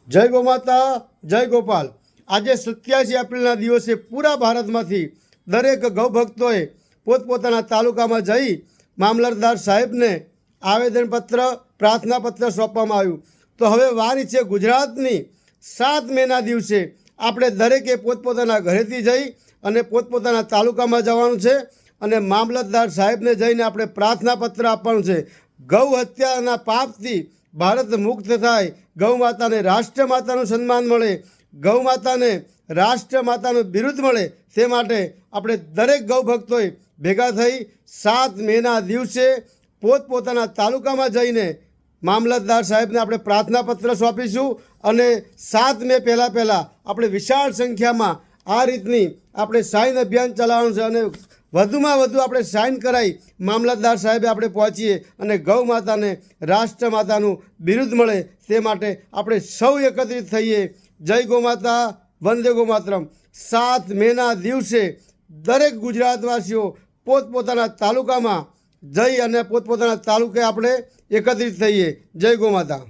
जय गोमाता जय गोपाल। आज 87 एप्रिलना दिवसे पूरा भारतमांथी दरेक गौभक्तोए पोतपोताना तालुकामां जई मामलतदार साहेबने आवेदनपत्र प्रार्थनापत्र सोंपवामां आव्युं। तो हवे वारी छे गुजरातनी 7 मेना दिवसे આપણે દરેકે પોતપોતાના ઘરેથી જઈ અને પોતપોતાના તાલુકામાં જવાનું છે અને મામલતદાર સાહેબને જઈને આપણે પ્રાર્થનાપત્ર આપવાનું છે। ગૌ હત્યાના પાપથી ભારત મુક્ત થાય, ગૌ માતાને રાષ્ટ્રમાતાનું સન્માન મળે, ગૌ માતાને રાષ્ટ્રમાતાનું બિરુદ મળે, તે માટે આપણે દરેક ગૌ ભક્તોએ ભેગા થઈ 7 મેના દિવસે પોતપોતાના તાલુકામાં જઈને મામલતદાર સાહેબને આપણે પ્રાર્થનાપત્ર સોંપીશું અને 7 મે પહેલાં આપણે વિશાળ સંખ્યામાં આ રીતની આપણે સાઇન અભિયાન ચલાવવાનું છે અને વધુમાં વધુ આપણે સાઇન કરાવી મામલતદાર સાહેબે આપણે પહોંચીએ અને ગૌ માતાને રાષ્ટ્રમાતાનું બિરુદ મળે તે માટે આપણે સૌ એકત્રિત થઈએ। જય ગૌ માતા, વંદે ગૌ માતરમ। 7 મેના દિવસે દરેક ગુજરાતવાસીઓ પોતપોતાના તાલુકામાં જઈ અને પોતપોતાના તાલુકે આપણે એકત્રિત થઈએ। જય ગૌ માતા।